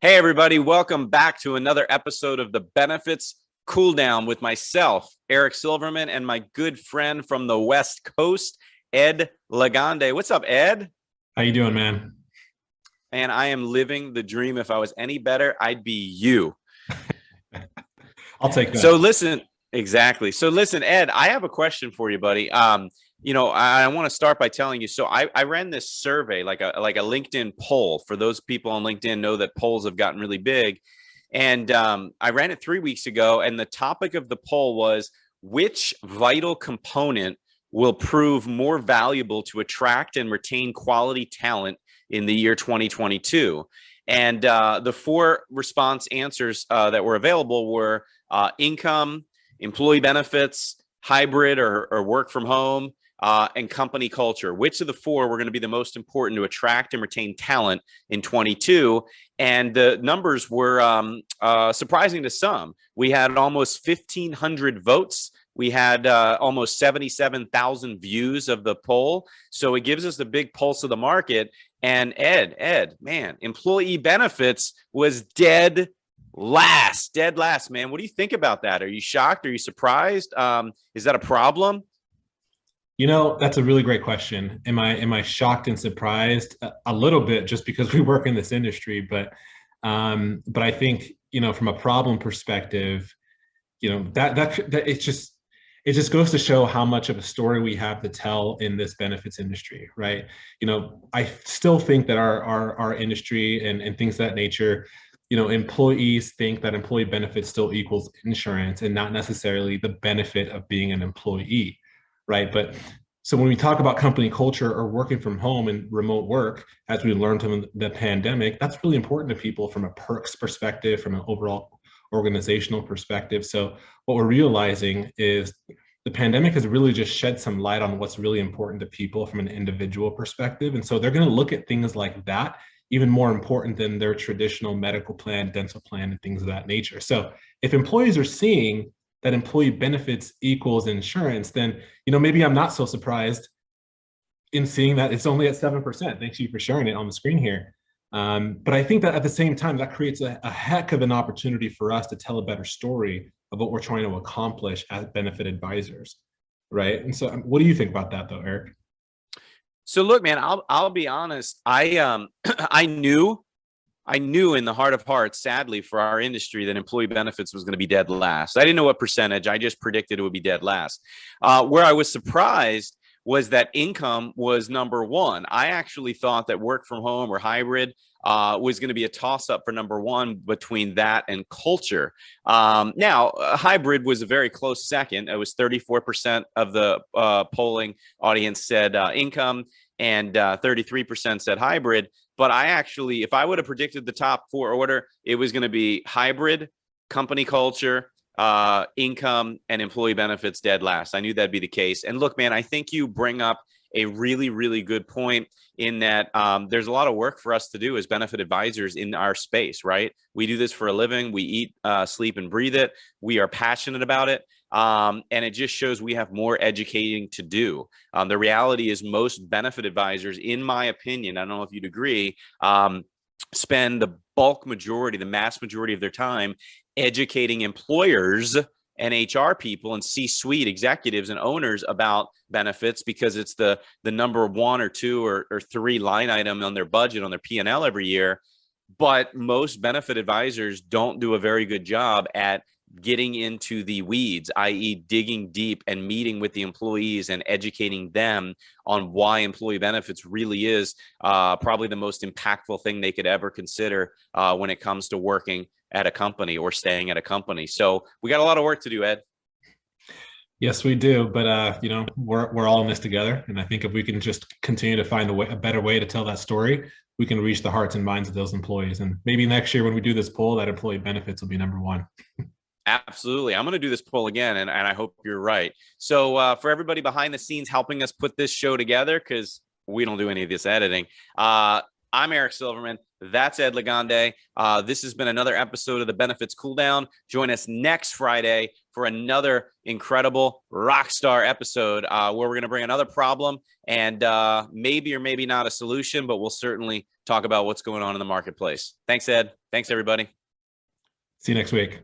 Hey, everybody, welcome back to another episode of the Benefits Cooldown with myself, Eric Silverman, and my good friend from the West Coast, Ed Lagande. What's up, Ed? How you doing, man? And I am living the dream. If I was any better, I'd be you. I'll take So that. listen, exactly. So listen, Ed, I have a question for you, buddy. I want to start by telling you. So I ran this survey, like a LinkedIn poll. For those people on LinkedIn, know that polls have gotten really big, and I ran it 3 weeks ago. And the topic of the poll was which vital component will prove more valuable to attract and retain quality talent in the year 2022. And the four response answers that were available were income, employee benefits, hybrid or work from home, and company culture. Which of the four were going to be the most important to attract and retain talent in 22? And the numbers were surprising to some. We had almost 1,500 votes. We had almost 77,000 views of the poll. So it gives us a big pulse of the market. And Ed, man, employee benefits was dead last, man. What do you think about that? Are you shocked? Are you surprised? Is that a problem? That's a really great question. Am I shocked and surprised? A little bit, just because we work in this industry, but I think, from a problem perspective, that it just goes to show how much of a story we have to tell in this benefits industry, right? I still think that our industry and things of that nature, employees think that employee benefits still equals insurance and not necessarily the benefit of being an employee, right? But so when we talk about company culture or working from home and remote work, as we learned from the pandemic, that's really important to people from a perks perspective, from an overall organizational perspective. So what we're realizing is the pandemic has really just shed some light on what's really important to people from an individual perspective. And so they're going to look at things like that even more important than their traditional medical plan, dental plan, and things of that nature. So if employees are seeing that employee benefits equals insurance, then maybe I'm not so surprised in seeing that it's only at 7%. Thanks you for sharing it on the screen here. But I think that at the same time, that creates a heck of an opportunity for us to tell a better story of what we're trying to accomplish as benefit advisors, right? And so, what do you think about that, though, Eric? So look, man, I'll be honest. I knew in the heart of hearts, sadly for our industry, that employee benefits was going to be dead last. I didn't know what percentage. I just predicted it would be dead last. Where I was surprised was that income was number one. I actually thought that work from home or hybrid was going to be a toss-up for number one between that and culture. Now, hybrid was a very close second. It was 34% of the polling audience said income, and 33% said hybrid. But I actually, if I would have predicted the top four order, it was going to be hybrid, company culture, income, and employee benefits dead last. I knew that'd be the case. And look, man, I think you bring up a really, really good point in that there's a lot of work for us to do as benefit advisors in our space, right? We do this for a living. We eat, sleep, and breathe it. We are passionate about it. And it just shows we have more educating to do. The reality is most benefit advisors, in my opinion, I don't know if you'd agree, spend the bulk majority, the mass majority of their time educating employers and HR people and C-suite executives and owners about benefits, because it's the number one or two or three line item on their budget, on their P&L every year. But most benefit advisors don't do a very good job at getting into the weeds, i.e. digging deep and meeting with the employees and educating them on why employee benefits really is probably the most impactful thing they could ever consider when it comes to working at a company or staying at a company. So we got a lot of work to do, Ed. Yes, we do. But we're all in this together, and I think if we can just continue to find a better way to tell that story, we can reach the hearts and minds of those employees. And maybe next year when we do this poll, that employee benefits will be number one. Absolutely. I'm going to do this poll again, and I hope you're right. So for everybody behind the scenes helping us put this show together, because we don't do any of this editing, I'm Eric Silverman. That's Ed Lagande. This has been another episode of the Benefits Cooldown. Join us next Friday for another incredible rock star episode where we're going to bring another problem and maybe or maybe not a solution, but we'll certainly talk about what's going on in the marketplace. Thanks, Ed. Thanks, everybody. See you next week.